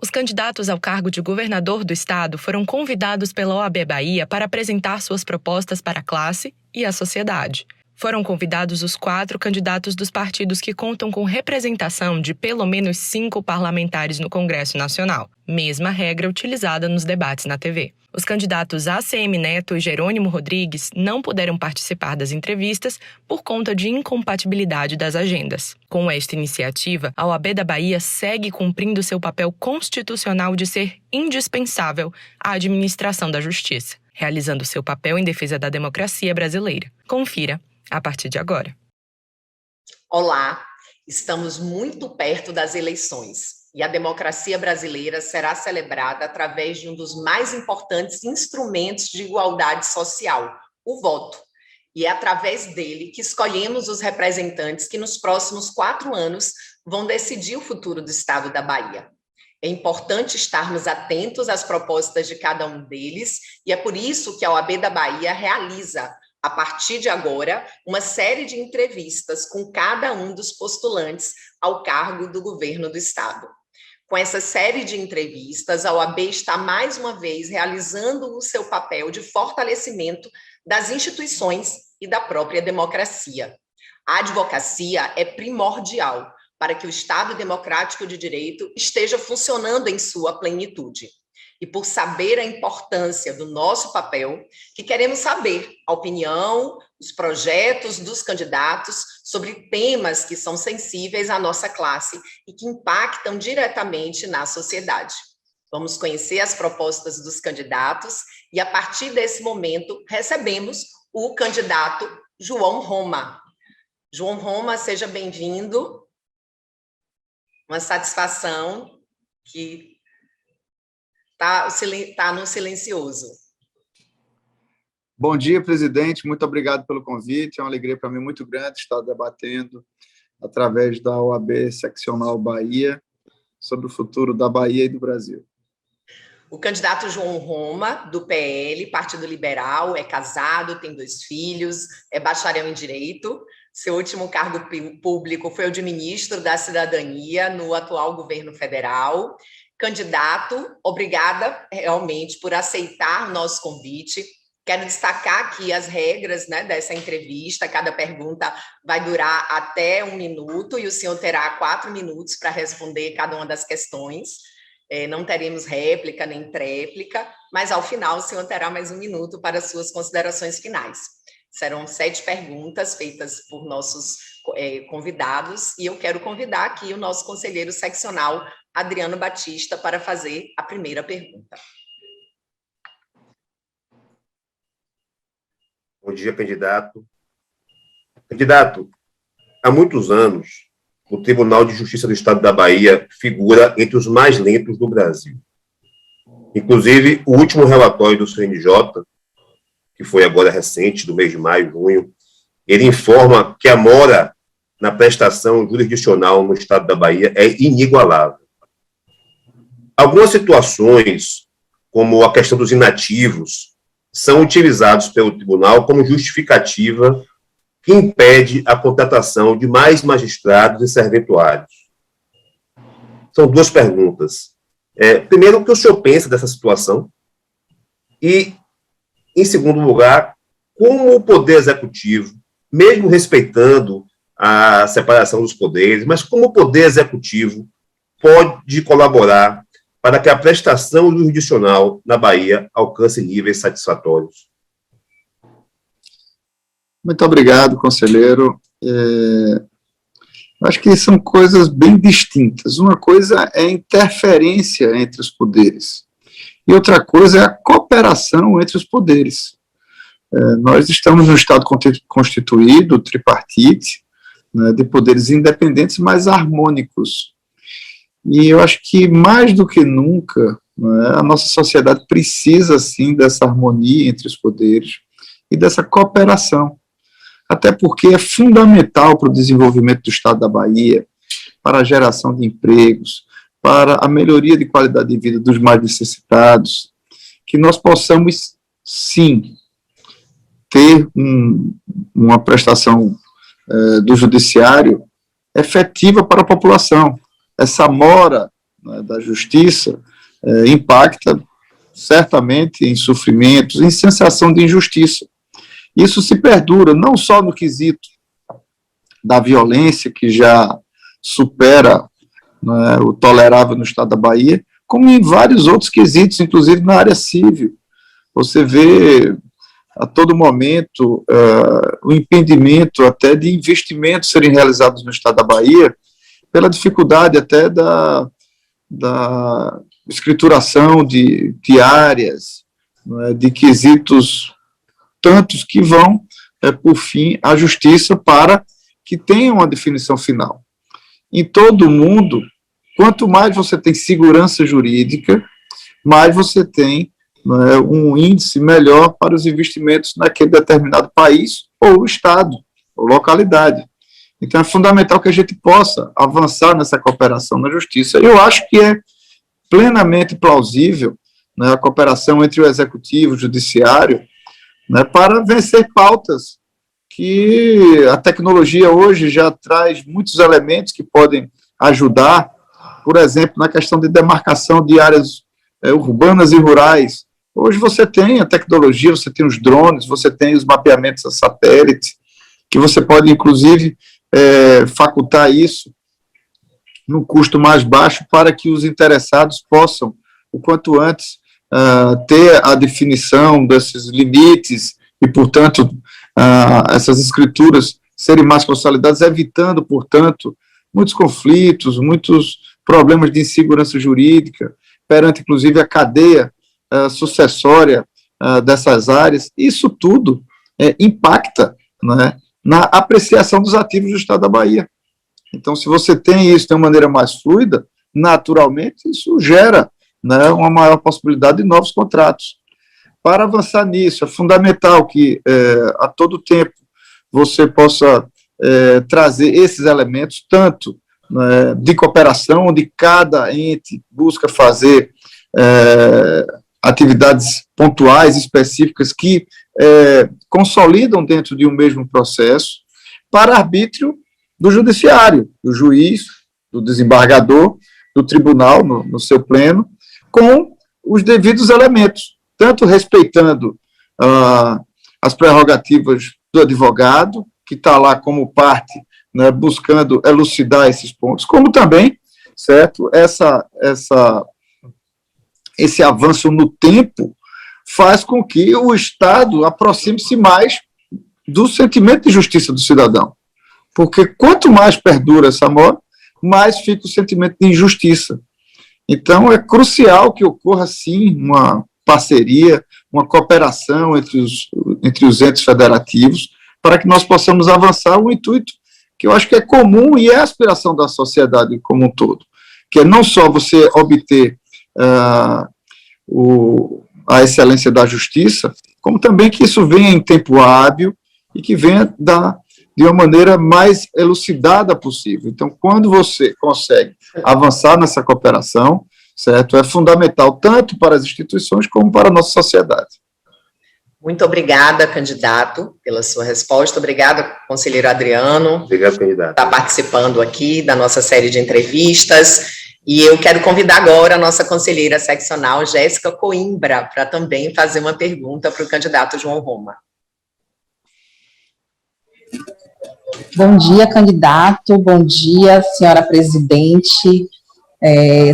Os candidatos ao cargo de governador do estado foram convidados pela OAB Bahia para apresentar suas propostas para a classe e a sociedade. Foram convidados os 4 candidatos dos partidos que contam com representação de pelo menos 5 parlamentares no Congresso Nacional, mesma regra utilizada nos debates na TV. Os candidatos ACM Neto e Jerônimo Rodrigues não puderam participar das entrevistas por conta de incompatibilidade das agendas. Com esta iniciativa, a OAB da Bahia segue cumprindo seu papel constitucional de ser indispensável à administração da justiça, realizando seu papel em defesa da democracia brasileira. Confira a partir de agora. Olá, estamos muito perto das eleições e a democracia brasileira será celebrada através de um dos mais importantes instrumentos de igualdade social, o voto. E é através dele que escolhemos os representantes que nos próximos 4 anos vão decidir o futuro do estado da Bahia. É importante estarmos atentos às propostas de cada um deles e é por isso que a OAB da Bahia realiza, a partir de agora, uma série de entrevistas com cada um dos postulantes ao cargo do governo do estado. Com essa série de entrevistas, a OAB está mais uma vez realizando o seu papel de fortalecimento das instituições e da própria democracia. A advocacia é primordial para que o Estado democrático de direito esteja funcionando em sua plenitude. E por saber a importância do nosso papel, que queremos saber a opinião, os projetos dos candidatos sobre temas que são sensíveis à nossa classe e que impactam diretamente na sociedade. Vamos conhecer as propostas dos candidatos e, a partir desse momento, recebemos o candidato João Roma. João Roma, seja bem-vindo. Uma satisfação que está no silencioso. Bom dia, presidente. Muito obrigado pelo convite. É uma alegria para mim muito grande estar debatendo, através da OAB Seccional Bahia, sobre o futuro da Bahia e do Brasil. O candidato João Roma, do PL, Partido Liberal, é casado, tem 2 filhos, é bacharel em Direito. Seu último cargo público foi o de ministro da Cidadania no atual governo federal. Candidato, obrigada realmente por aceitar nosso convite. Quero destacar aqui as regras, dessa entrevista. Cada pergunta vai durar até 1 minuto e o senhor terá 4 minutos para responder cada uma das questões. Não teremos réplica nem tréplica, mas ao final o senhor terá mais 1 minuto para suas considerações finais. Serão 7 perguntas feitas por nossos convidados e eu quero convidar aqui o nosso conselheiro seccional, Adriano Batista, para fazer a primeira pergunta. Bom dia, candidato. Candidato, há muitos anos, o Tribunal de Justiça do Estado da Bahia figura entre os mais lentos do Brasil. Inclusive, o último relatório do CNJ, que foi agora recente, do mês de maio, junho, ele informa que a mora na prestação jurisdicional no Estado da Bahia é inigualável. Algumas situações, como a questão dos inativos, são utilizados pelo tribunal como justificativa que impede a contratação de mais magistrados e serventuários. São 2 perguntas. Primeiro, o que o senhor pensa dessa situação? E, em segundo lugar, como o Poder Executivo, mesmo respeitando a separação dos poderes, mas como o Poder Executivo pode colaborar para que a prestação jurisdicional na Bahia alcance níveis satisfatórios? Muito obrigado, conselheiro. Acho que são coisas bem distintas. Uma coisa é a interferência entre os poderes, e outra coisa é a cooperação entre os poderes. Nós estamos num Estado constituído, tripartite, de poderes independentes, mas harmônicos. E eu acho que, mais do que nunca, a nossa sociedade precisa, sim, dessa harmonia entre os poderes e dessa cooperação. Até porque é fundamental para o desenvolvimento do Estado da Bahia, para a geração de empregos, para a melhoria de qualidade de vida dos mais necessitados, que nós possamos, sim, ter uma prestação do judiciário efetiva para a população. Essa mora né, da justiça impacta certamente em sofrimentos, em sensação de injustiça. Isso se perdura não só no quesito da violência, que já supera, né, o tolerável no estado da Bahia, como em vários outros quesitos, inclusive na área civil. Você vê a todo momento o impedimento até de investimentos serem realizados no estado da Bahia, pela dificuldade até da escrituração de áreas, né, de quesitos tantos que vão, por fim, à justiça para que tenham uma definição final. Em todo o mundo, quanto mais você tem segurança jurídica, mais você tem, né, um índice melhor para os investimentos naquele determinado país ou estado, ou localidade. Então, é fundamental que a gente possa avançar nessa cooperação na justiça. Eu acho que é plenamente plausível, né, a cooperação entre o executivo e o judiciário, né, para vencer pautas que a tecnologia hoje já traz muitos elementos que podem ajudar, por exemplo, na questão de demarcação de áreas urbanas e rurais. Hoje você tem a tecnologia, você tem os drones, você tem os mapeamentos a satélite, que você pode, inclusive, facultar isso num custo mais baixo para que os interessados possam, o quanto antes, ter a definição desses limites e, portanto, essas escrituras serem mais consolidadas, evitando, portanto, muitos conflitos, muitos problemas de insegurança jurídica, perante, inclusive, a cadeia sucessória dessas áreas. Isso tudo impacta, né, na apreciação dos ativos do Estado da Bahia. Então, se você tem isso de uma maneira mais fluida, naturalmente, isso gera, né, uma maior possibilidade de novos contratos. Para avançar nisso, é fundamental que, a todo tempo, você possa trazer esses elementos, tanto, né, de cooperação, onde cada ente busca fazer atividades pontuais, específicas, que consolidam dentro de um mesmo processo, para arbítrio do judiciário, do juiz, do desembargador, do tribunal, no seu pleno, com os devidos elementos, tanto respeitando as prerrogativas do advogado, que está lá como parte, né, buscando elucidar esses pontos, como também, certo, esse avanço no tempo faz com que o Estado aproxime-se mais do sentimento de justiça do cidadão. Porque quanto mais perdura essa moda, mais fica o sentimento de injustiça. Então, é crucial que ocorra, sim, uma parceria, uma cooperação entre os entes federativos, para que nós possamos avançar o intuito, que eu acho que é comum e é a aspiração da sociedade como um todo, que é não só você obter a excelência da justiça, como também que isso venha em tempo hábil e que venha de uma maneira mais elucidada possível. Então, quando você consegue avançar nessa cooperação, certo, é fundamental tanto para as instituições como para a nossa sociedade. Muito obrigada, candidato, pela sua resposta. Obrigada, conselheiro Adriano. Obrigado, candidato. Por estar participando aqui da nossa série de entrevistas. E eu quero convidar agora a nossa conselheira seccional, Jéssica Coimbra, para também fazer uma pergunta para o candidato João Roma. Bom dia, candidato. Bom dia, senhora presidente.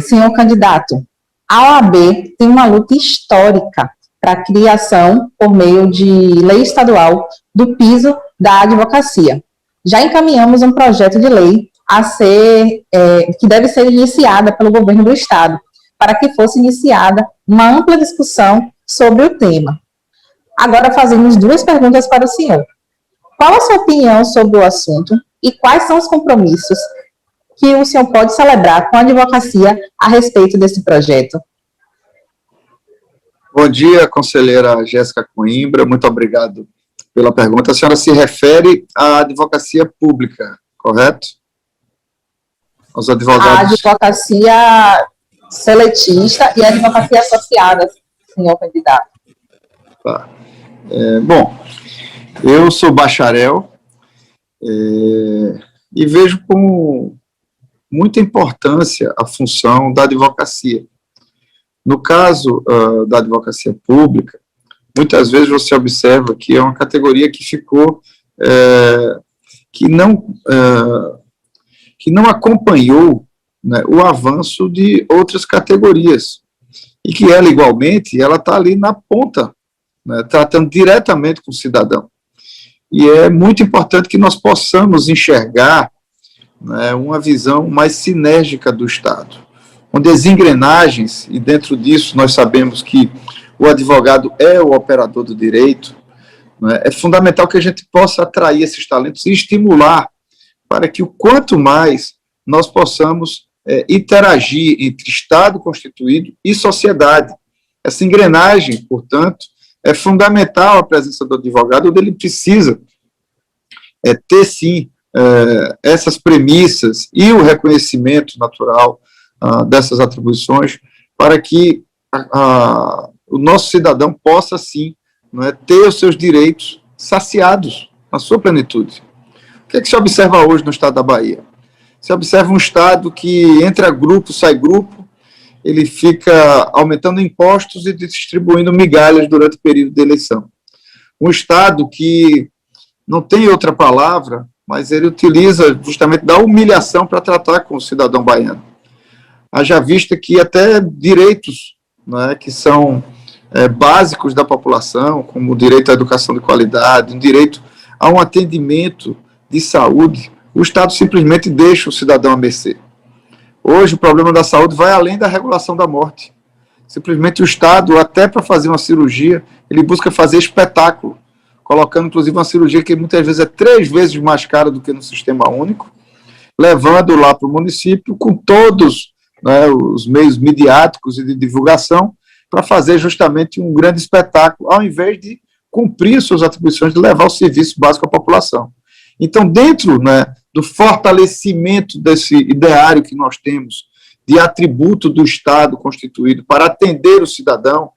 Senhor candidato, a OAB tem uma luta histórica para a criação, por meio de lei estadual, do piso da advocacia. Já encaminhamos um projeto de lei que deve ser iniciada pelo governo do Estado, para que fosse iniciada uma ampla discussão sobre o tema. Agora fazemos duas perguntas para o senhor. Qual a sua opinião sobre o assunto e quais são os compromissos que o senhor pode celebrar com a advocacia a respeito desse projeto? Bom dia, conselheira Jéssica Coimbra, muito obrigado pela pergunta. A senhora se refere à advocacia pública, correto? Aos advogados. A advocacia seletista e a advocacia associada, senhor candidato. Tá. Bom, eu sou bacharel e vejo com muita importância à função da advocacia. No caso da advocacia pública, muitas vezes você observa que é uma categoria que ficou, que não acompanhou, né, o avanço de outras categorias, e que ela, igualmente, ela está ali na ponta, né, tratando diretamente com o cidadão. E é muito importante que nós possamos enxergar, né, uma visão mais sinérgica do Estado, onde as engrenagens, e dentro disso nós sabemos que o advogado é o operador do direito, né, é fundamental que a gente possa atrair esses talentos e estimular para que o quanto mais nós possamos interagir entre Estado constituído e sociedade. Essa engrenagem, portanto, é fundamental a presença do advogado, onde ele precisa ter, sim, essas premissas e o reconhecimento natural dessas atribuições, para que o nosso cidadão possa, sim, ter os seus direitos saciados na sua plenitude. O que é que se observa hoje no estado da Bahia? Se observa um estado que entra grupo, sai grupo, ele fica aumentando impostos e distribuindo migalhas durante o período de eleição. Um estado que não tem outra palavra, mas ele utiliza justamente da humilhação para tratar com o cidadão baiano. Haja vista que até direitos, né, que são básicos da população, como o direito à educação de qualidade, o direito a um atendimento de saúde, o Estado simplesmente deixa o cidadão à mercê. Hoje, o problema da saúde vai além da regulação da morte. Simplesmente o Estado, até para fazer uma cirurgia, ele busca fazer espetáculo, colocando, inclusive, uma cirurgia que muitas vezes é 3 vezes mais cara do que no sistema único, levando lá para o município com todos, né, os meios midiáticos e de divulgação, para fazer justamente um grande espetáculo, ao invés de cumprir suas atribuições de levar o serviço básico à população. Então, dentro, né, do fortalecimento desse ideário que nós temos, de atributo do Estado constituído para atender o cidadão,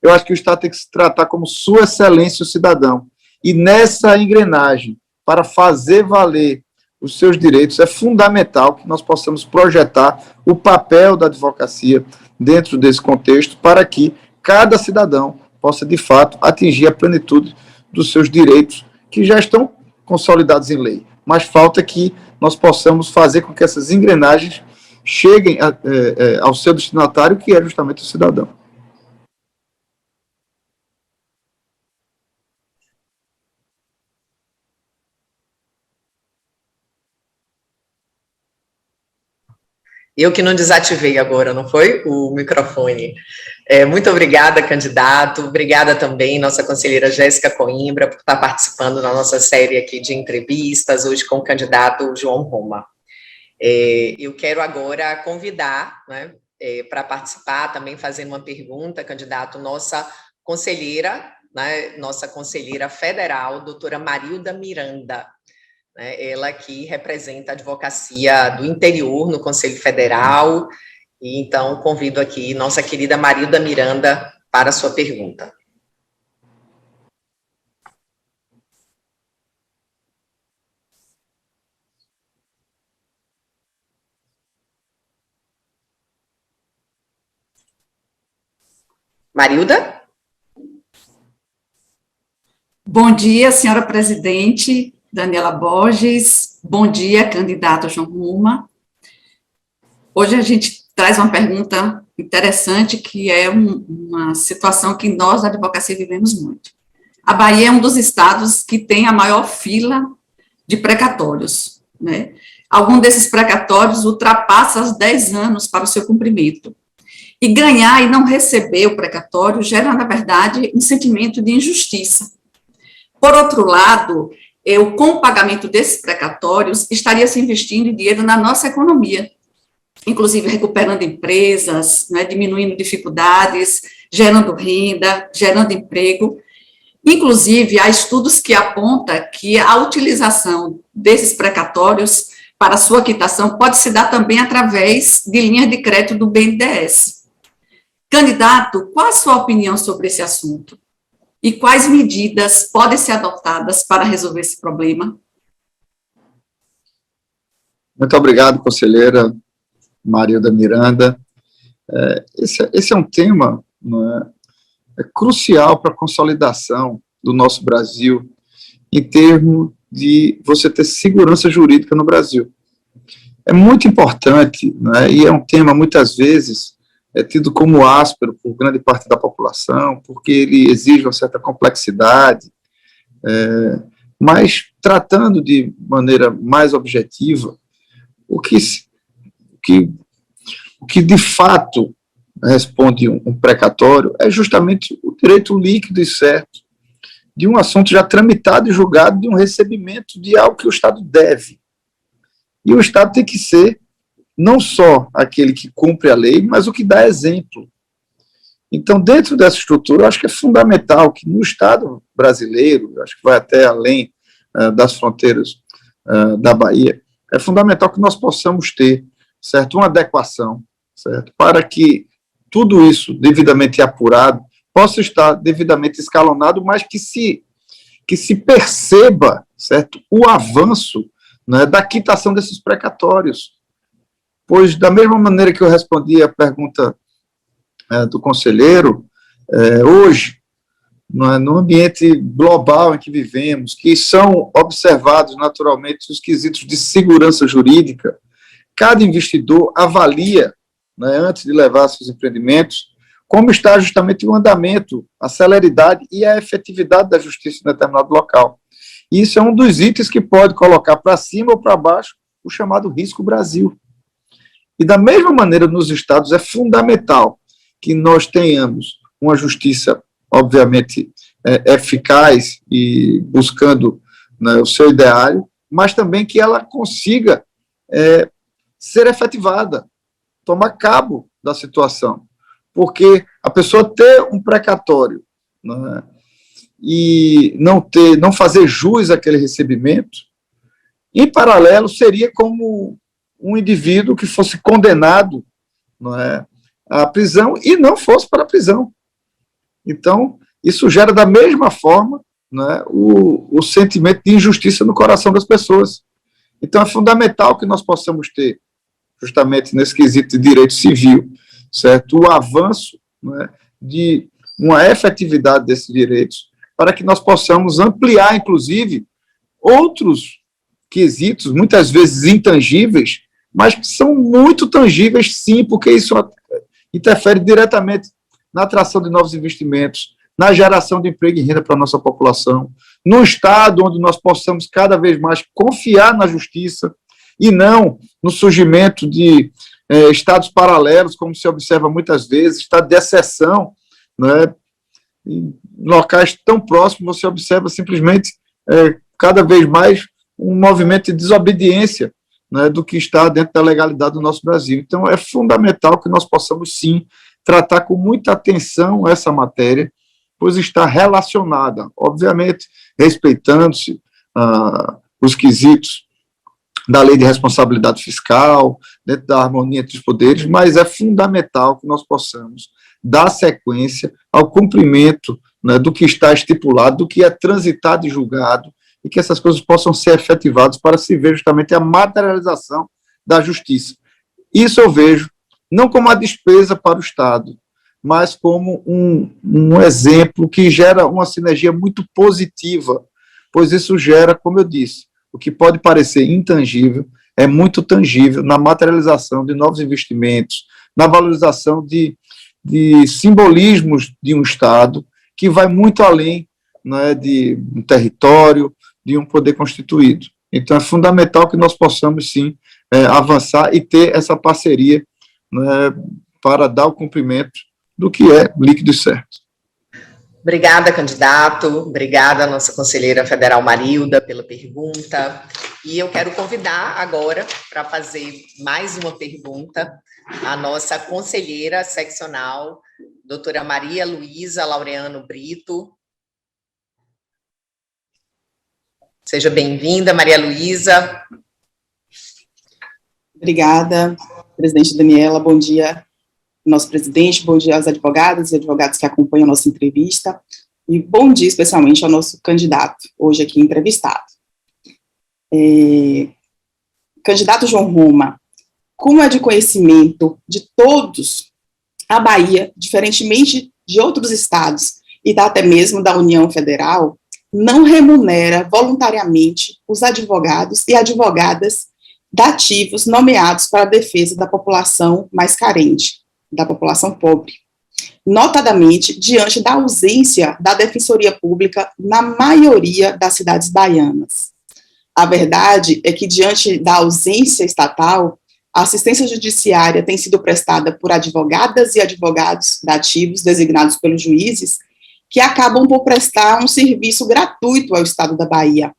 eu acho que o Estado tem que se tratar como sua excelência o cidadão. E nessa engrenagem, para fazer valer os seus direitos, é fundamental que nós possamos projetar o papel da advocacia dentro desse contexto, para que cada cidadão possa, de fato, atingir a plenitude dos seus direitos, que já estão consolidados em lei. Mas falta que nós possamos fazer com que essas engrenagens cheguem ao seu destinatário, que é justamente o cidadão. Eu que não desativei agora, não foi? O microfone. Muito obrigada, candidato. Obrigada também, nossa conselheira Jéssica Coimbra, por estar participando da nossa série aqui de entrevistas, hoje com o candidato João Roma. Eu quero agora convidar, né, para participar, também fazendo uma pergunta, candidato, nossa conselheira federal, doutora Marilda Miranda, né, ela que representa a advocacia do interior no Conselho Federal, e então convido aqui nossa querida Marilda Miranda para a sua pergunta. Marilda? Bom dia, senhora presidente Daniela Borges. Bom dia, candidato João Roma. Hoje a gente traz uma pergunta interessante, que é uma situação que nós, da advocacia, vivemos muito. A Bahia é um dos estados que tem a maior fila de precatórios, né? Algum desses precatórios ultrapassa os 10 anos para o seu cumprimento. E ganhar e não receber o precatório gera, na verdade, um sentimento de injustiça. Por outro lado, com o pagamento desses precatórios, estaria se investindo dinheiro na nossa economia, inclusive recuperando empresas, né, diminuindo dificuldades, gerando renda, gerando emprego. Inclusive, há estudos que apontam que a utilização desses precatórios para sua quitação pode se dar também através de linhas de crédito do BNDES. Candidato, qual a sua opinião sobre esse assunto? E quais medidas podem ser adotadas para resolver esse problema? Muito obrigado, conselheira Marilda Miranda. Esse é um tema, não é crucial para a consolidação do nosso Brasil, em termos de você ter segurança jurídica no Brasil. É muito importante, né, e é um tema, muitas vezes, tido como áspero por grande parte da população, porque ele exige uma certa complexidade, mas tratando de maneira mais objetiva, o que de fato responde um precatório é justamente o direito líquido e certo de um assunto já tramitado e julgado, de um recebimento de algo que o Estado deve. E o Estado tem que ser não só aquele que cumpre a lei, mas o que dá exemplo. Então, dentro dessa estrutura, eu acho que é fundamental que no Estado brasileiro, eu acho que vai até além das fronteiras da Bahia, é fundamental que nós possamos ter, certo, uma adequação, certo, para que tudo isso devidamente apurado possa estar devidamente escalonado, mas que se perceba, certo, o avanço, né, da quitação desses precatórios. Pois, da mesma maneira que eu respondi a pergunta do conselheiro, hoje, no ambiente global em que vivemos, que são observados naturalmente os quesitos de segurança jurídica, cada investidor avalia, né, antes de levar seus empreendimentos, como está justamente o andamento, a celeridade e a efetividade da justiça em determinado local. E isso é um dos itens que pode colocar para cima ou para baixo o chamado risco Brasil. E da mesma maneira, nos estados, é fundamental que nós tenhamos uma justiça, obviamente, eficaz e buscando, né, o seu ideário, mas também que ela consiga ser efetivada, tomar cabo da situação. Porque a pessoa ter um precatório, né, e não fazer jus àquele recebimento, em paralelo, seria como um indivíduo que fosse condenado, não é, à prisão e não fosse para a prisão. Então, isso gera da mesma forma, né, o sentimento de injustiça no coração das pessoas. Então, é fundamental que nós possamos ter, justamente nesse quesito de direito civil, certo, o avanço, né, de uma efetividade desses direitos, para que nós possamos ampliar, inclusive, outros quesitos, muitas vezes intangíveis, mas que são muito tangíveis, sim, porque isso interfere diretamente na atração de novos investimentos, na geração de emprego e renda para a nossa população, num estado onde nós possamos cada vez mais confiar na justiça e não no surgimento de estados paralelos, como se observa muitas vezes, estado de exceção, né? Em locais tão próximos, você observa simplesmente cada vez mais um movimento de desobediência, né, do que está dentro da legalidade do nosso Brasil. Então, é fundamental que nós possamos, sim, tratar com muita atenção essa matéria, pois está relacionada, obviamente, respeitando-se os quesitos da lei de responsabilidade fiscal, dentro da harmonia entre os poderes, mas é fundamental que nós possamos dar sequência ao cumprimento, né, do que está estipulado, do que é transitado e julgado, e que essas coisas possam ser efetivadas para se ver justamente a materialização da justiça. Isso eu vejo não como uma despesa para o Estado, mas como um exemplo que gera uma sinergia muito positiva, pois isso gera, como eu disse, o que pode parecer intangível, é muito tangível na materialização de novos investimentos, na valorização de simbolismos de um Estado, que vai muito além, né, de um território, de um poder constituído. Então, é fundamental que nós possamos, sim, avançar e ter essa parceria, né, para dar o cumprimento do que é líquido e certo. Obrigada, candidato. Obrigada, nossa conselheira federal Marilda, pela pergunta. E eu quero convidar agora para fazer mais uma pergunta a nossa conselheira seccional, doutora Maria Luísa Laureano Brito. Seja bem-vinda, Maria Luísa. Obrigada, presidente Daniela. Bom dia, nosso presidente. Bom dia aos advogadas e advogados que acompanham a nossa entrevista. E bom dia, especialmente, ao nosso candidato, hoje aqui entrevistado. Candidato João Roma, como é de conhecimento de todos, a Bahia, diferentemente de outros estados e até mesmo da União Federal, não remunera voluntariamente os advogados e advogadas dativos nomeados para a defesa da população mais carente, da população pobre, notadamente diante da ausência da Defensoria Pública na maioria das cidades baianas. A verdade é que, diante da ausência estatal, a assistência judiciária tem sido prestada por advogadas e advogados dativos designados pelos juízes, que acabam por prestar um serviço gratuito ao Estado da Bahia.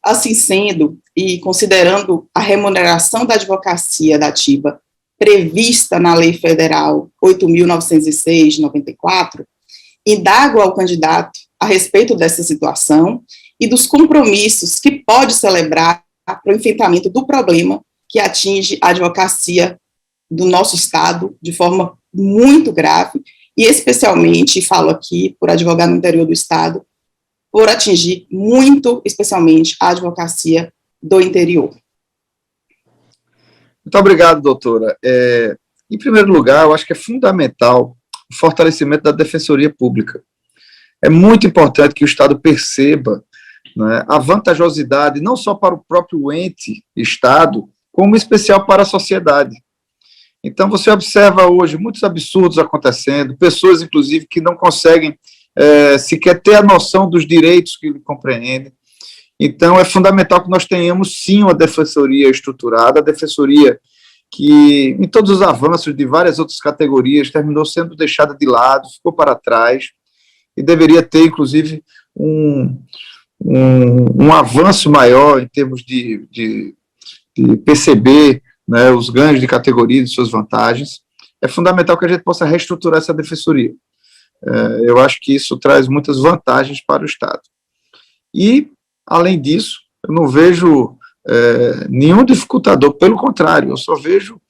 Assim sendo, e considerando a remuneração da advocacia dativa prevista na Lei Federal 8.906, de 94, indago ao candidato a respeito dessa situação e dos compromissos que pode celebrar para o enfrentamento do problema que atinge a advocacia do nosso Estado de forma muito grave, e especialmente, falo aqui por advogar no interior do Estado, por atingir muito, especialmente, a advocacia do interior. Muito obrigado, doutora. Em primeiro lugar, eu acho que é fundamental o fortalecimento da Defensoria Pública. É muito importante que o Estado perceba, né, a vantajosidade, não só para o próprio ente, Estado, como em especial para a sociedade. Então, você observa hoje muitos absurdos acontecendo, pessoas, inclusive, que não conseguem sequer ter a noção dos direitos que lhe compreendem. Então, é fundamental que nós tenhamos, sim, uma defensoria estruturada, a defensoria que, em todos os avanços de várias outras categorias, terminou sendo deixada de lado, ficou para trás, e deveria ter, inclusive, um avanço maior em termos de perceber, né, os ganhos de categoria e suas vantagens. É fundamental que a gente possa reestruturar essa defensoria. Eu acho que isso traz muitas vantagens para o Estado. E, além disso, eu não vejo nenhum dificultador, pelo contrário, eu só vejo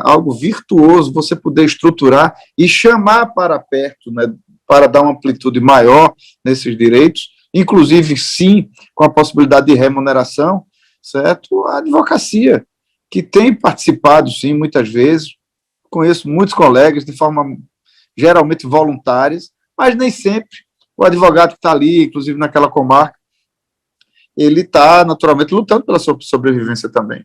algo virtuoso você poder estruturar e chamar para perto, né, para dar uma amplitude maior nesses direitos, inclusive, sim, com a possibilidade de remuneração, certo? A advocacia, que tem participado, sim, muitas vezes, conheço muitos colegas de forma geralmente voluntárias, mas nem sempre o advogado que está ali, inclusive naquela comarca, ele está naturalmente lutando pela sua sobrevivência também.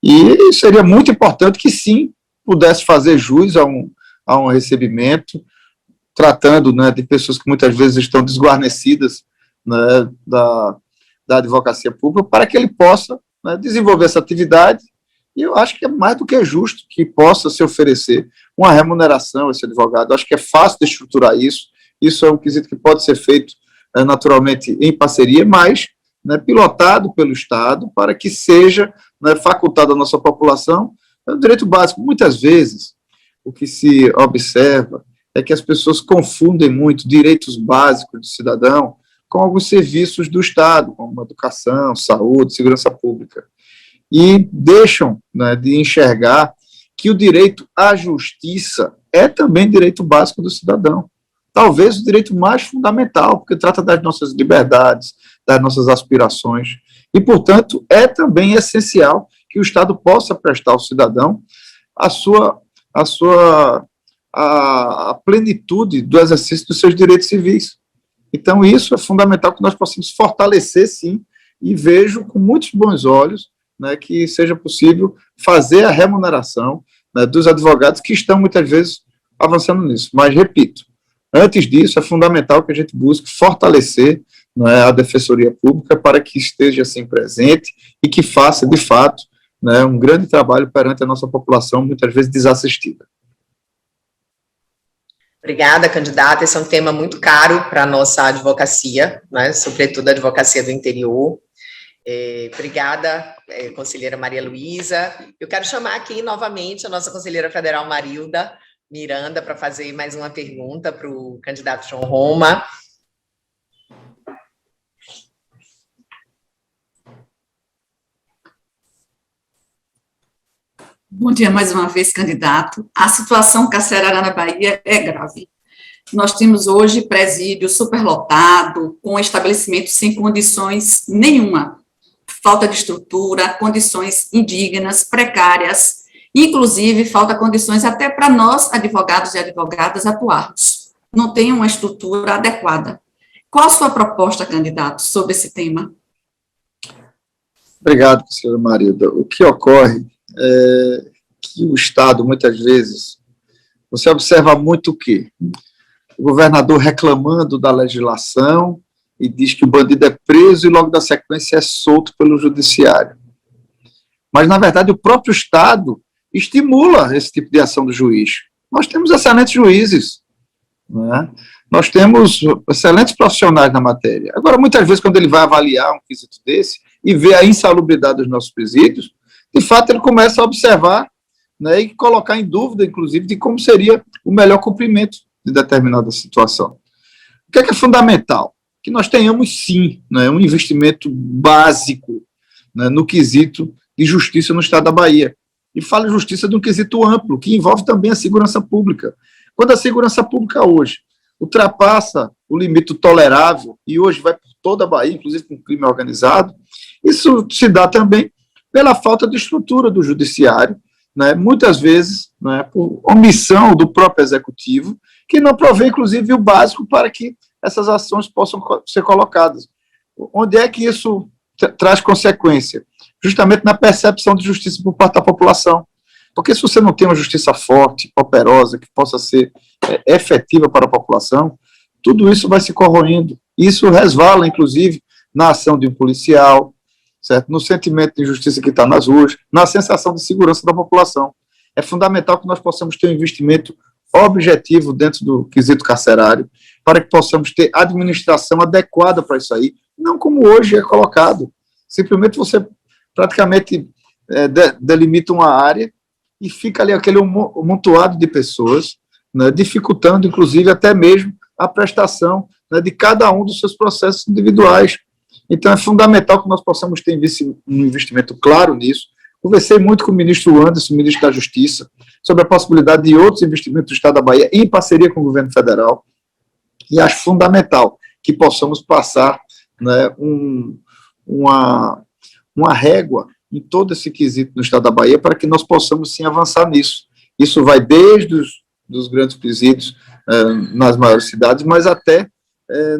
E seria muito importante que, sim, pudesse fazer jus a um recebimento, tratando, né, de pessoas que muitas vezes estão desguarnecidas, né, da advocacia pública, para que ele possa, né, desenvolver essa atividade, e eu acho que é mais do que justo que possa se oferecer uma remuneração a esse advogado. Eu acho que é fácil de estruturar isso é um quesito que pode ser feito naturalmente em parceria, mas, né, pilotado pelo Estado, para que seja, né, facultado à nossa população. É um direito básico. Muitas vezes, o que se observa é que as pessoas confundem muito direitos básicos do cidadão com alguns serviços do Estado, como educação, saúde, segurança pública, e deixam, né, de enxergar que o direito à justiça é também direito básico do cidadão. Talvez o direito mais fundamental, porque trata das nossas liberdades, das nossas aspirações, e, portanto, é também essencial que o Estado possa prestar ao cidadão a plenitude do exercício dos seus direitos civis. Então, isso é fundamental que nós possamos fortalecer, sim, e vejo com muitos bons olhos, né, que seja possível fazer a remuneração, né, dos advogados que estão, muitas vezes, avançando nisso. Mas, repito, antes disso, é fundamental que a gente busque fortalecer, né, a Defensoria Pública para que esteja, assim, presente e que faça, de fato, né, um grande trabalho perante a nossa população, muitas vezes desassistida. Obrigada, candidata. Esse é um tema muito caro para a nossa advocacia, né, sobretudo a advocacia do interior. Obrigada, conselheira Maria Luísa. Eu quero chamar aqui novamente a nossa conselheira federal Marilda Miranda para fazer mais uma pergunta para o candidato João Roma. Bom dia mais uma vez, candidato. A situação carcerária na Bahia é grave. Nós temos hoje presídio superlotado, com estabelecimentos sem condições nenhuma falta de estrutura, condições indignas, precárias, inclusive falta condições até para nós, advogados e advogadas, atuarmos. Não tem uma estrutura adequada. Qual a sua proposta, candidato, sobre esse tema? Obrigado, senhora Marilda. O que ocorre é que o Estado, muitas vezes, você observa muito o quê? O governador reclamando da legislação e diz que o bandido é preso e logo da sequência é solto pelo judiciário. Mas, na verdade, o próprio Estado estimula esse tipo de ação do juiz. Nós temos excelentes juízes, né? Nós temos excelentes profissionais na matéria. Agora, muitas vezes, quando ele vai avaliar um quesito desse e vê a insalubridade dos nossos presídios, de fato, ele começa a observar, né, e colocar em dúvida, inclusive, de como seria o melhor cumprimento de determinada situação. O que é fundamental? Que nós tenhamos, sim, né, um investimento básico, né, no quesito de justiça no Estado da Bahia. E falo justiça de um quesito amplo, que envolve também a segurança pública. Quando a segurança pública hoje ultrapassa o limite tolerável, e hoje vai por toda a Bahia, inclusive com crime organizado, isso se dá também pela falta de estrutura do judiciário, né, muitas vezes, né, por omissão do próprio executivo, que não provê, inclusive, o básico para que essas ações possam ser colocadas. Onde é que isso traz consequência? Justamente na percepção de justiça por parte da população. Porque se você não tem uma justiça forte, operosa, que possa ser efetiva para a população, tudo isso vai se corroendo. Isso resvala, inclusive, na ação de um policial, certo? No sentimento de justiça que está nas ruas, na sensação de segurança da população. É fundamental que nós possamos ter um investimento objetivo dentro do quesito carcerário, para que possamos ter administração adequada para isso aí, não como hoje é colocado. Simplesmente você praticamente delimita uma área e fica ali aquele amontoado de pessoas, né, dificultando, inclusive, até mesmo a prestação, né, de cada um dos seus processos individuais. Então, é fundamental que nós possamos ter um investimento claro nisso. Conversei muito com o ministro Anderson, ministro da Justiça, sobre a possibilidade de outros investimentos do Estado da Bahia, em parceria com o governo federal, e acho fundamental que possamos passar, né, uma régua em todo esse quesito no Estado da Bahia, para que nós possamos, sim, avançar nisso. Isso vai desde os grandes presídios nas maiores cidades, mas até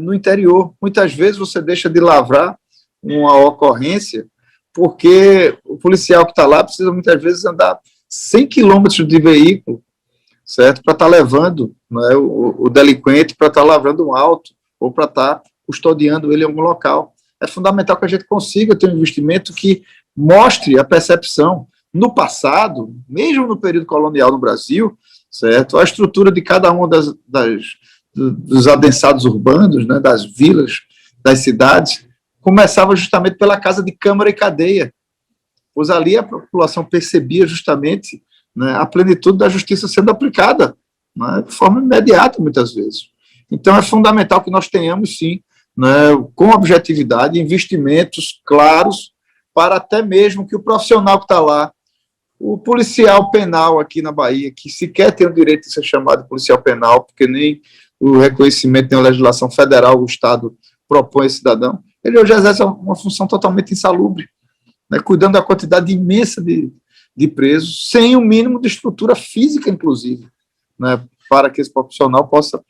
no interior. Muitas vezes você deixa de lavrar uma ocorrência, porque o policial que está lá precisa, muitas vezes, andar 100 quilômetros de veículo, certo? Para estar levando, né, o delinquente, para estar lavrando um auto, ou para estar custodiando ele em algum local. É fundamental que a gente consiga ter um investimento que mostre a percepção. No passado, mesmo no período colonial no Brasil, certo? A estrutura de cada uma dos adensados urbanos, né, das vilas, das cidades, começava justamente pela casa de câmara e cadeia, pois ali a população percebia justamente, né, a plenitude da justiça sendo aplicada, né, de forma imediata, muitas vezes. Então, é fundamental que nós tenhamos, sim, né, com objetividade, investimentos claros, para até mesmo que o profissional que está lá, o policial penal aqui na Bahia, que sequer tem o direito de ser chamado de policial penal, porque nem o reconhecimento, nem a legislação federal, o Estado propõe esse cidadão, ele hoje exerce uma função totalmente insalubre, né, cuidando da quantidade imensa de presos, sem o mínimo de estrutura física, inclusive, né, para que esse profissional possa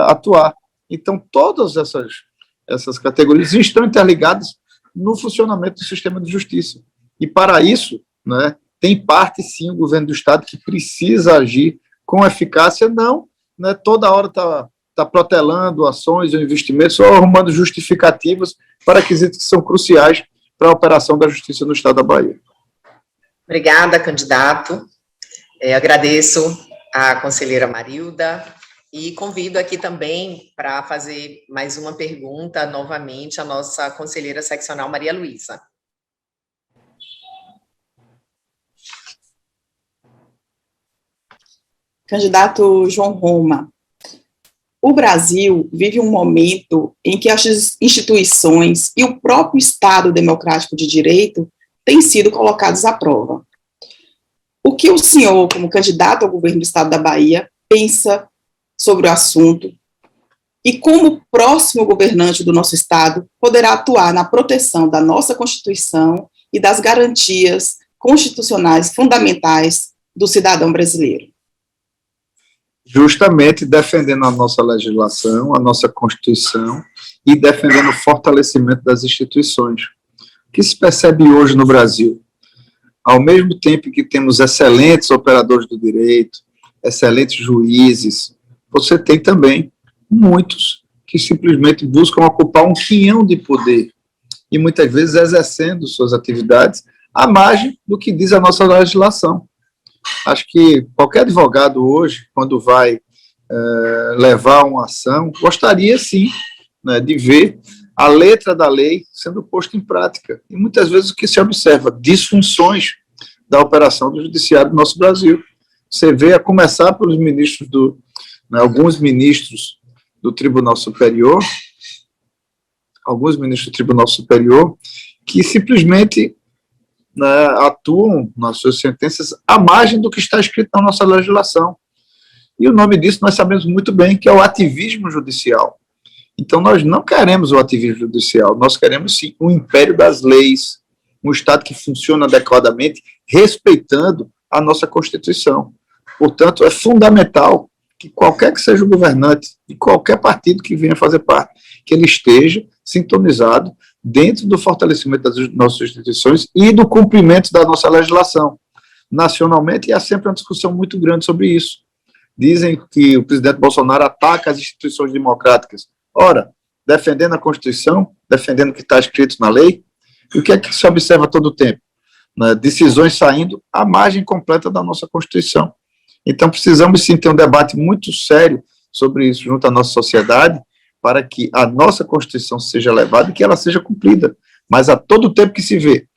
atuar. Então, todas essas categorias estão interligadas no funcionamento do sistema de justiça. E, para isso, né, tem parte, sim, o governo do Estado que precisa agir com eficácia, não, né, toda hora está protelando ações ou investimentos ou arrumando justificativas para quesitos que são cruciais para a operação da justiça no Estado da Bahia. Obrigada, candidato. Agradeço à conselheira Marilda e convido aqui também para fazer mais uma pergunta novamente a nossa conselheira seccional Maria Luísa. Candidato João Roma, o Brasil vive um momento em que as instituições e o próprio Estado democrático de direito têm sido colocados à prova. O que o senhor, como candidato ao governo do Estado da Bahia, pensa sobre o assunto? e como o próximo governante do nosso Estado poderá atuar na proteção da nossa Constituição e das garantias constitucionais fundamentais do cidadão brasileiro. Justamente defendendo a nossa legislação, a nossa Constituição e defendendo o fortalecimento das instituições. O que se percebe hoje no Brasil? Ao mesmo tempo que temos excelentes operadores do direito, excelentes juízes, você tem também muitos que simplesmente buscam ocupar um quinhão de poder e muitas vezes exercendo suas atividades à margem do que diz a nossa legislação. Acho que qualquer advogado hoje, quando vai levar uma ação, gostaria sim, né, de ver a letra da lei sendo posta em prática. E muitas vezes o que se observa, disfunções da operação do judiciário do nosso Brasil. Você vê, a começar pelos ministros alguns ministros do Tribunal Superior, que simplesmente, né, atuam nas suas sentenças à margem do que está escrito na nossa legislação. E o nome disso nós sabemos muito bem, que é o ativismo judicial. Então, nós não queremos o ativismo judicial, nós queremos, sim, o império das leis, um Estado que funciona adequadamente, respeitando a nossa Constituição. Portanto, é fundamental que qualquer que seja o governante, de qualquer partido que venha fazer parte, que ele esteja sintonizado dentro do fortalecimento das nossas instituições e do cumprimento da nossa legislação. Nacionalmente, há sempre uma discussão muito grande sobre isso. Dizem que o presidente Bolsonaro ataca as instituições democráticas. Ora, defendendo a Constituição, defendendo o que está escrito na lei, e o que é que se observa todo o tempo? Decisões saindo à margem completa da nossa Constituição. Então, precisamos sim ter um debate muito sério sobre isso junto à nossa sociedade, para que a nossa Constituição seja levada e que ela seja cumprida. Mas a todo tempo que se vê,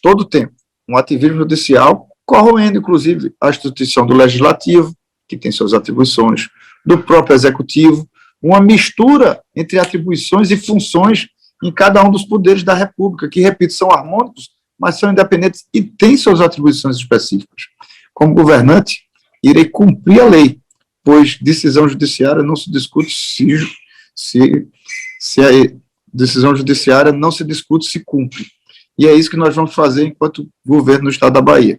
todo tempo, um ativismo judicial, corroendo, inclusive, a instituição do Legislativo, que tem suas atribuições, do próprio Executivo, uma mistura entre atribuições e funções em cada um dos poderes da República, que, repito, são harmônicos, mas são independentes e têm suas atribuições específicas. Como governante, irei cumprir a lei, pois decisão judiciária não se discute se a decisão judiciária não se discute, se cumpre. E é isso que nós vamos fazer enquanto governo do Estado da Bahia,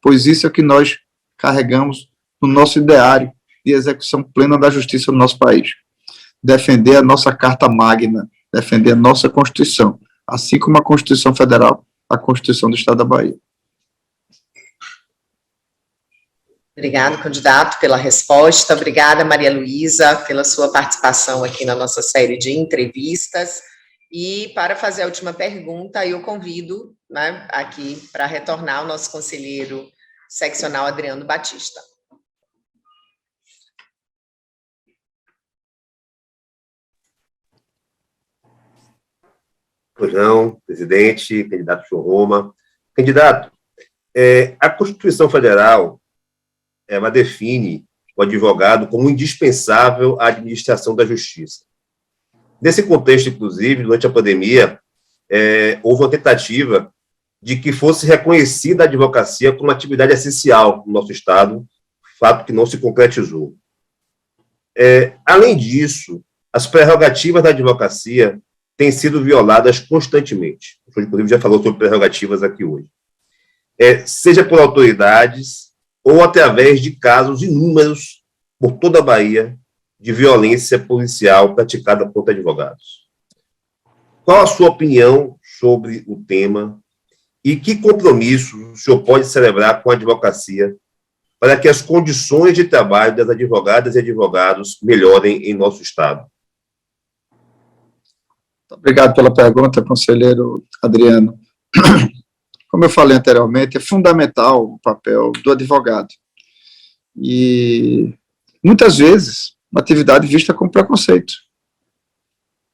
pois isso é o que nós carregamos no nosso ideário de execução plena da justiça no nosso país. Defender a nossa Carta Magna, defender a nossa Constituição, assim como a Constituição Federal, a Constituição do Estado da Bahia. Obrigado, candidato, pela resposta. Obrigada, Maria Luísa, pela sua participação aqui na nossa série de entrevistas. E para fazer a última pergunta, eu convido, né, aqui para retornar o nosso conselheiro seccional Adriano Batista. Pois não, presidente, candidato João Roma. Candidato, a Constituição Federal, ela define o advogado como indispensável à administração da justiça. Nesse contexto, inclusive, durante a pandemia, houve uma tentativa de que fosse reconhecida a advocacia como atividade essencial no nosso Estado, fato que não se concretizou. Além disso, as prerrogativas da advocacia têm sido violadas constantemente. O senhor, inclusive, já falou sobre prerrogativas aqui hoje. Seja por autoridades ou através de casos inúmeros por toda a Bahia de violência policial praticada contra advogados. Qual a sua opinião sobre o tema e que compromisso o senhor pode celebrar com a advocacia para que as condições de trabalho das advogadas e advogados melhorem em nosso Estado? Obrigado pela pergunta, conselheiro Adriano. Como eu falei anteriormente, é fundamental o papel do advogado. E, muitas vezes, uma atividade vista como preconceito.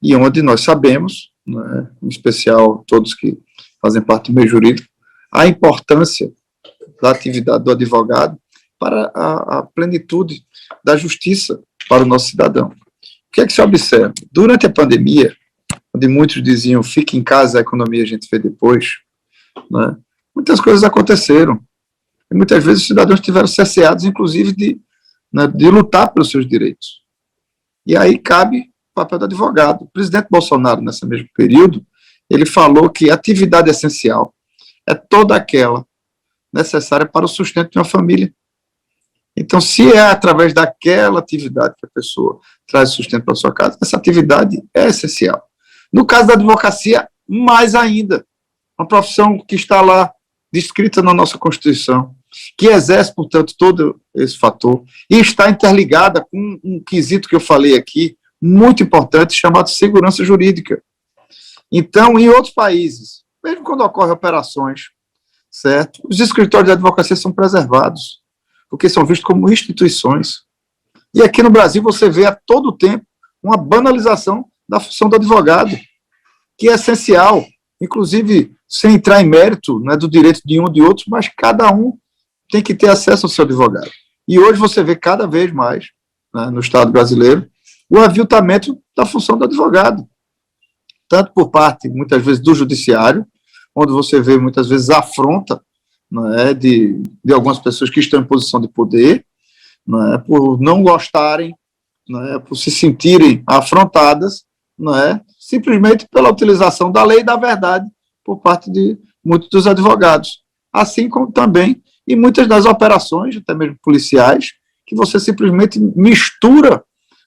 E onde nós sabemos, né, em especial todos que fazem parte do meio jurídico, a importância da atividade do advogado para a plenitude da justiça para o nosso cidadão. O que é que se observa? Durante a pandemia, onde muitos diziam, fique em casa, a economia a gente vê depois, né, muitas coisas aconteceram. E muitas vezes os cidadãos tiveram cerceados, inclusive, de lutar pelos seus direitos. E aí cabe o papel do advogado. O presidente Bolsonaro, nesse mesmo período, ele falou que a atividade essencial é toda aquela necessária para o sustento de uma família. Então, se é através daquela atividade que a pessoa traz sustento para a sua casa, essa atividade é essencial. No caso da advocacia, mais ainda. Uma profissão que está lá descrita na nossa Constituição, que exerce, portanto, todo esse fator, e está interligada com um quesito que eu falei aqui, muito importante, chamado segurança jurídica. Então, em outros países, mesmo quando ocorrem operações, certo, os escritórios de advocacia são preservados, porque são vistos como instituições. E aqui no Brasil você vê a todo tempo uma banalização da função do advogado, que é essencial, inclusive sem entrar em mérito, né, do direito de um ou de outro, mas cada um tem que ter acesso ao seu advogado. E hoje você vê cada vez mais, né, no Estado brasileiro, o aviltamento da função do advogado, tanto por parte, muitas vezes, do judiciário, onde você vê, muitas vezes, afronta, né, de algumas pessoas que estão em posição de poder, né, por não gostarem, né, por se sentirem afrontadas, né, simplesmente pela utilização da lei e da verdade por parte de muitos dos advogados, assim como também em muitas das operações, até mesmo policiais, que você simplesmente mistura,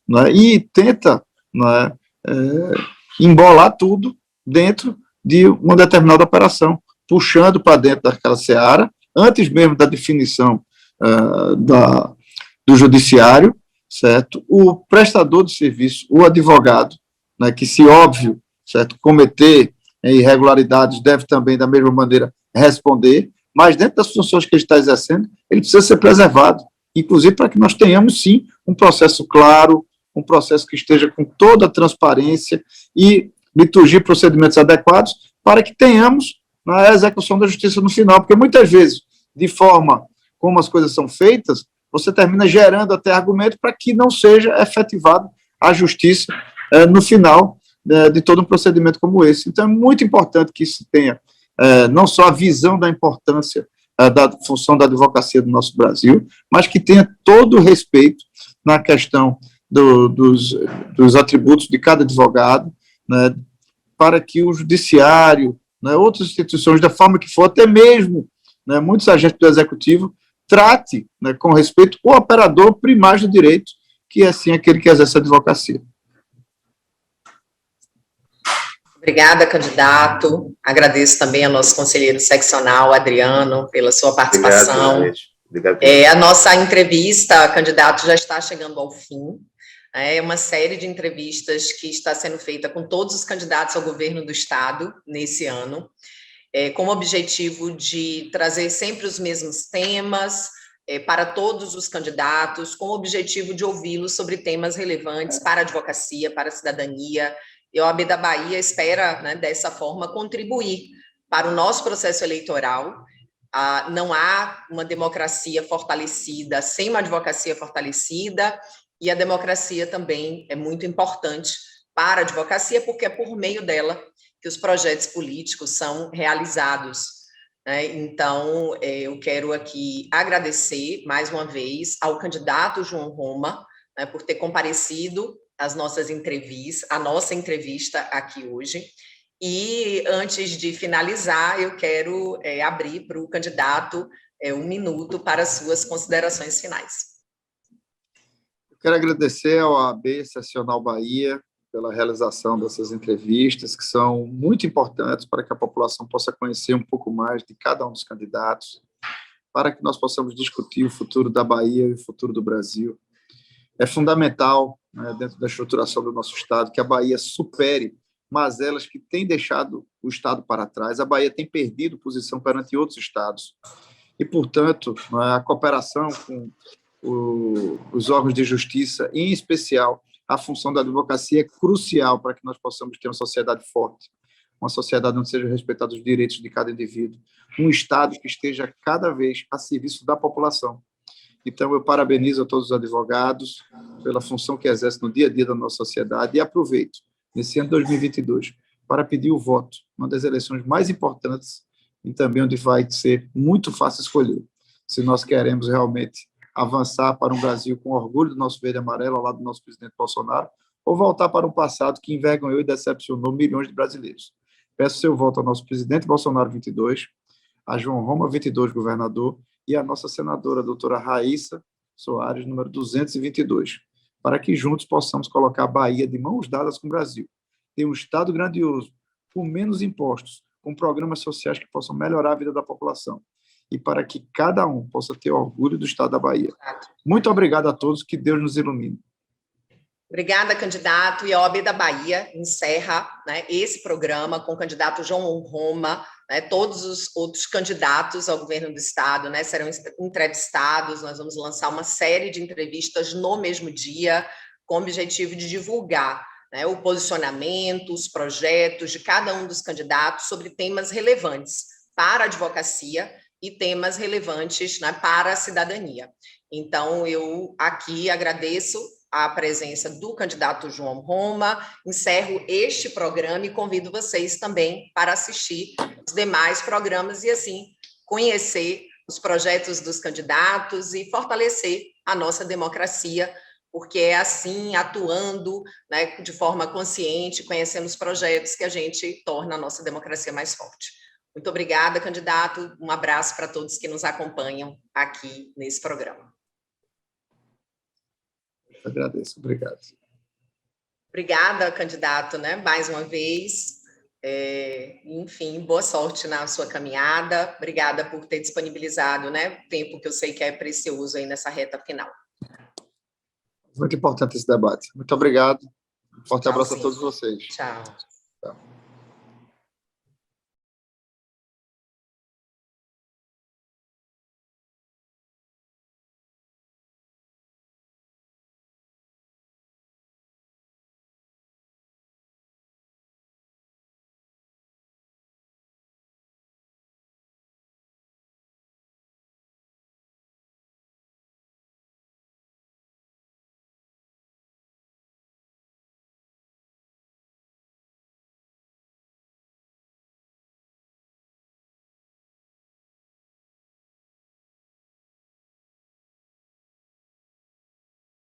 né, e tenta, né, embolar tudo dentro de uma determinada operação, puxando para dentro daquela seara, antes mesmo da definição do judiciário, certo? O prestador de serviço, o advogado, né, que, se óbvio, certo, cometer irregularidades, deve também, da mesma maneira, responder, mas dentro das funções que ele está exercendo, ele precisa ser preservado, inclusive para que nós tenhamos, sim, um processo claro, um processo que esteja com toda a transparência e liturgia e procedimentos adequados, para que tenhamos a execução da justiça no final, porque muitas vezes, de forma como as coisas são feitas, você termina gerando até argumento para que não seja efetivado a justiça no final de todo um procedimento como esse. Então, é muito importante que se tenha não só a visão da importância da função da advocacia do nosso Brasil, mas que tenha todo o respeito na questão dos atributos de cada advogado, né, para que o judiciário, né, outras instituições, da forma que for, até mesmo, né, muitos agentes do executivo, trate, né, com respeito o operador primário do direito, que é, sim, aquele que exerce a advocacia. Obrigada, candidato. Agradeço também ao nosso conselheiro seccional, Adriano, pela sua participação. Obrigado. A nossa entrevista, candidato, já está chegando ao fim. É uma série de entrevistas que está sendo feita com todos os candidatos ao governo do Estado nesse ano, com o objetivo de trazer sempre os mesmos temas para todos os candidatos, com o objetivo de ouvi-los sobre temas relevantes para a advocacia, para a cidadania. E a OAB da Bahia espera, né, dessa forma, contribuir para o nosso processo eleitoral. Não há uma democracia fortalecida sem uma advocacia fortalecida, e a democracia também é muito importante para a advocacia, porque é por meio dela que os projetos políticos são realizados, né? Então, eu quero aqui agradecer, mais uma vez, ao candidato João Roma, né, por ter comparecido às nossas entrevistas, a nossa entrevista aqui hoje. E, antes de finalizar, eu quero abrir para o candidato 1 minuto para as suas considerações finais. Quero agradecer ao OAB Seccional Bahia pela realização dessas entrevistas, que são muito importantes para que a população possa conhecer um pouco mais de cada um dos candidatos, para que nós possamos discutir o futuro da Bahia e o futuro do Brasil. É fundamental, né, dentro da estruturação do nosso Estado, que a Bahia supere mazelas que têm deixado o Estado para trás. A Bahia tem perdido posição perante outros estados. E, portanto, a cooperação com os órgãos de justiça, em especial a função da advocacia, é crucial para que nós possamos ter uma sociedade forte, uma sociedade onde sejam respeitados os direitos de cada indivíduo, um Estado que esteja cada vez a serviço da população. Então, eu parabenizo a todos os advogados pela função que exercem no dia a dia da nossa sociedade e aproveito, nesse ano de 2022, para pedir o voto, uma das eleições mais importantes e também onde vai ser muito fácil escolher, se nós queremos realmente avançar para um Brasil com orgulho do nosso verde e amarelo, ao lado do nosso presidente Bolsonaro, ou voltar para um passado que envergonhou e decepcionou milhões de brasileiros. Peço seu voto ao nosso presidente Bolsonaro 22, a João Roma 22, governador, e a nossa senadora, doutora Raíssa Soares, número 222, para que juntos possamos colocar a Bahia de mãos dadas com o Brasil. Ter um Estado grandioso, com menos impostos, com programas sociais que possam melhorar a vida da população, e para que cada um possa ter orgulho do Estado da Bahia. Muito obrigado a todos, que Deus nos ilumine. Obrigada, candidato. E a OAB da Bahia encerra, né, esse programa com o candidato João Roma, né, todos os outros candidatos ao governo do Estado, né, serão entrevistados. Nós vamos lançar uma série de entrevistas no mesmo dia, com o objetivo de divulgar, né, o posicionamento, os projetos de cada um dos candidatos sobre temas relevantes para a advocacia e temas relevantes, né, para a cidadania. Então, eu aqui agradeço a presença do candidato João Roma, encerro este programa e convido vocês também para assistir os demais programas e, assim, conhecer os projetos dos candidatos e fortalecer a nossa democracia, porque é assim, atuando, né, de forma consciente, conhecendo os projetos, que a gente torna a nossa democracia mais forte. Muito obrigada, candidato. Um abraço para todos que nos acompanham aqui nesse programa. Eu agradeço, obrigado. Obrigada, candidato, né, mais uma vez. Enfim, boa sorte na sua caminhada. Obrigada por ter disponibilizado, né, o tempo que eu sei que é precioso aí nessa reta final. Muito importante esse debate. Muito obrigado. Um forte Tchau, abraço sim. a todos vocês. Tchau. Tchau.